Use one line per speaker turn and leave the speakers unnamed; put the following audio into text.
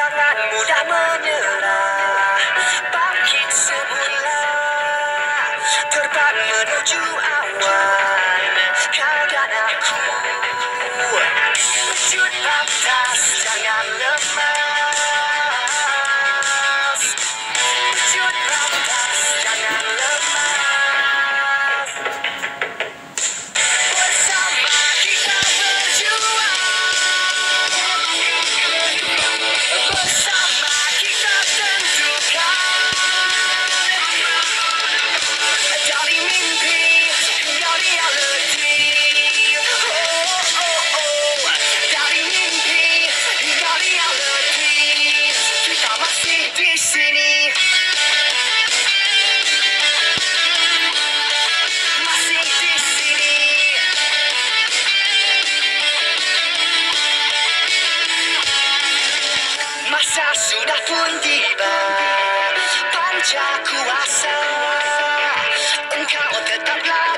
Jangan mudah menyerah, bangkit semula, terbang menuju awan, kau dan aku. Wujud pantas, jangan lemas. Wujud pantas, jangan lemas. Bersama kita berjuang, bersama kita tentukan, dari mimpi hingga reality. Dari mimpi hingga reality, kita masih di sini, masih di sini. Masa sudah pun tiba, panca kuasa, engkau tetaplah